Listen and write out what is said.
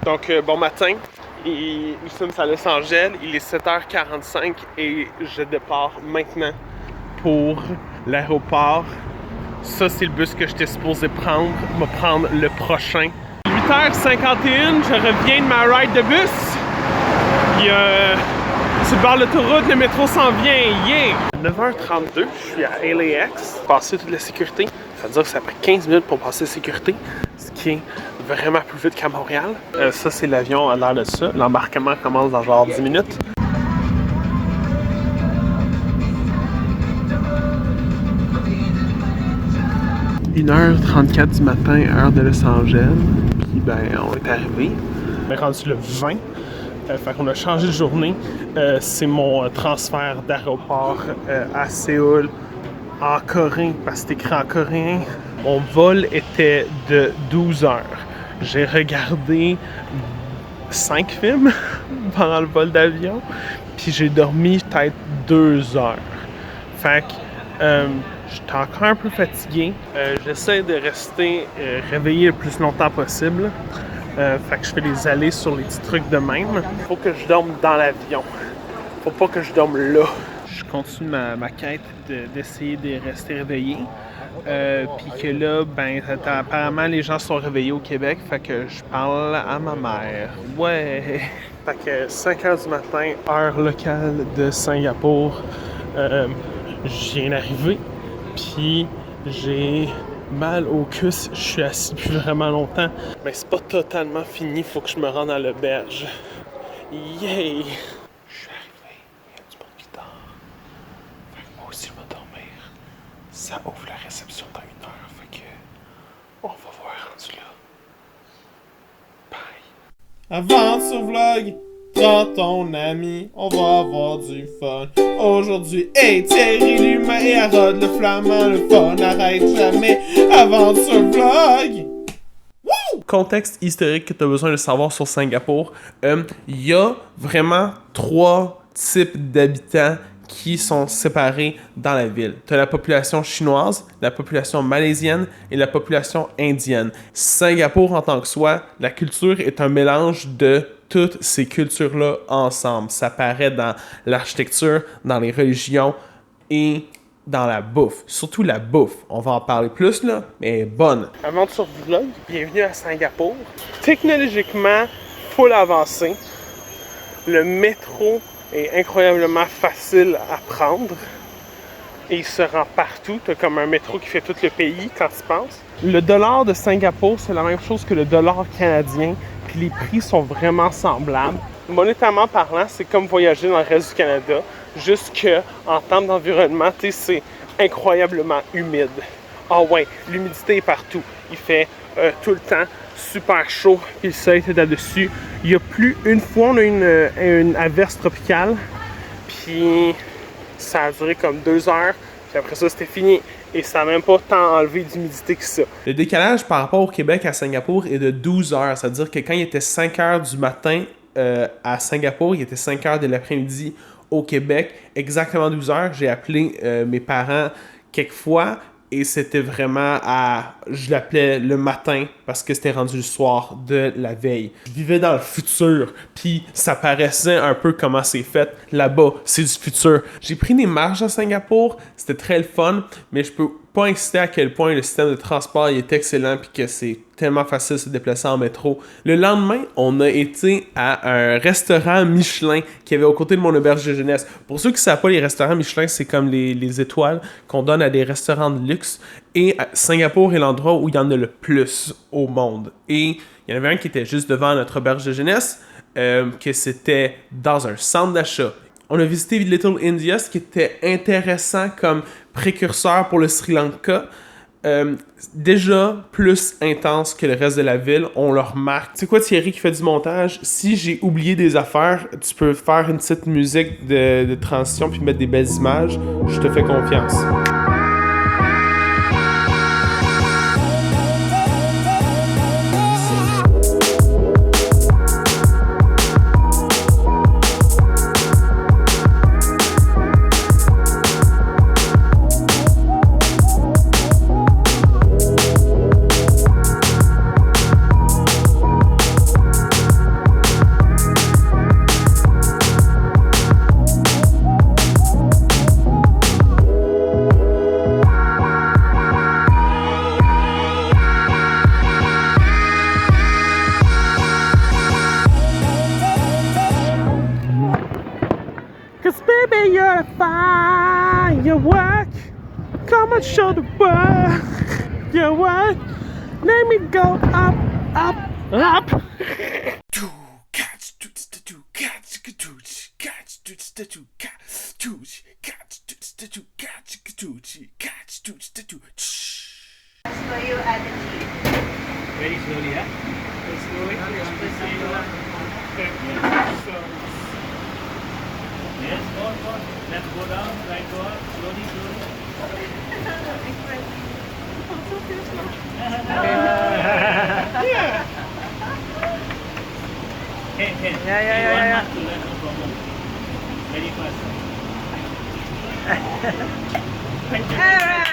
Donc, bon matin. Nous sommes à Los Angeles. Il est 7h45 et je départ maintenant pour l'aéroport. Ça, c'est le bus que j'étais supposé prendre. Je vais prendre le prochain. 8h51, je reviens de ma ride de bus. C'est le bord de l'autoroute, le métro s'en vient. Yeah! 9h32, je suis à LAX. Passer toute la sécurité. Ça veut dire que ça a pris 15 minutes pour passer la sécurité. Ce qui est vraiment plus vite qu'à Montréal. Ça, c'est l'avion à l'air de ça. L'embarquement commence dans genre 10 minutes. « 1h34 du matin, heure de Los Angeles. » Puis, ben, on est arrivé. On est rendu le 20. Fait qu'on a changé de journée. C'est mon transfert d'aéroport à Séoul en coréen, parce que c'est écrit en coréen. Mon vol était de 12 heures. J'ai regardé 5 films pendant le vol d'avion, puis j'ai dormi peut-être 2 heures. Fait que j'étais encore un peu fatigué. J'essaie de rester réveillé le plus longtemps possible. Fait que je fais des allées sur les petits trucs de même. Faut que je dorme dans l'avion. Faut pas que je dorme là. Je continue ma quête d'essayer de rester réveillé. Puis que là, ben, apparemment, les gens sont réveillés au Québec. Fait que je parle à ma mère. Ouais! Fait que 5h du matin, heure locale de Singapour. Je viens d'arriver. Puis j'ai mal au cul, je suis assis depuis vraiment longtemps. Mais c'est pas totalement fini, faut que je me rende à l'auberge. Yay! Je suis arrivé, il y a du monde qui dort. Fait que moi aussi je vais dormir. Ça ouvre la réception dans 1 heure, fait que on va voir rendu là. Bye! Aventure vlog, prends ton ami, on va avoir du fun. Aujourd'hui, hey, Thierry l'humain et Harold le flamand, le fun n'arrête jamais. Aventure vlog! Woo! Contexte historique que tu as besoin de savoir sur Singapour. Il y a vraiment 3 types d'habitants qui sont séparés dans la ville. Tu as la population chinoise, la population malaisienne et la population indienne. Singapour en tant que soi, la culture est un mélange de toutes ces cultures-là ensemble. Ça paraît dans l'architecture, dans les religions et dans la bouffe. Surtout la bouffe. On va en parler plus, là, mais elle est bonne. Aventure vlog, bienvenue à Singapour. Technologiquement, full avancé. Le métro est incroyablement facile à prendre. Et il se rend partout. Tu as comme un métro qui fait tout le pays quand tu penses. Le dollar de Singapour, c'est la même chose que le dollar canadien. Puis les prix sont vraiment semblables. Monétairement parlant, c'est comme voyager dans le reste du Canada. Juste qu'en termes d'environnement, c'est incroyablement humide. Ah ouais, l'humidité est partout. Il fait tout le temps super chaud. Puis le soleil est là-dessus. Il y a plus une fois, on a une averse tropicale. Puis ça a duré comme 2 heures. Puis après ça, c'était fini. Et ça n'a même pas tant enlevé d'humidité que ça. Le décalage par rapport au Québec à Singapour est de 12 heures. C'est-à-dire que quand il était 5 heures du matin à Singapour, il était 5 heures de l'après-midi au Québec. Exactement 12 heures. J'ai appelé mes parents quelques fois. Et c'était vraiment je l'appelais le matin parce que c'était rendu le soir de la veille. Je vivais dans le futur, puis ça paraissait un peu comment c'est fait. Là-bas, c'est du futur. J'ai pris des marches à Singapour, c'était très le fun, mais je peux pas inciter à quel point le système de transport est excellent puis que c'est tellement facile de se déplacer en métro. Le lendemain, on a été à un restaurant Michelin qui avait aux côtés de mon auberge de jeunesse. Pour ceux qui ne savent pas, les restaurants Michelin, c'est comme les étoiles qu'on donne à des restaurants de luxe. Et Singapour est l'endroit où il y en a le plus au monde. Et il y en avait un qui était juste devant notre auberge de jeunesse, que c'était dans un centre d'achat. On a visité Little India, ce qui était intéressant comme précurseur pour le Sri Lanka. Déjà plus intense que le reste de la ville, on le remarque. C'est quoi Thierry qui fait du montage? Si j'ai oublié des affaires, tu peux faire une petite musique de transition puis mettre des belles images. Je te fais confiance. you're fine, you work. Come and show the world your work. Let me go up, up, up. So you add the cheese. Very slowly, huh? Slowly. Yes, go on. Let's go down, right go up, slowly, slowly. Hey, Yeah. one month to learn, no problem. Very fast. Alright.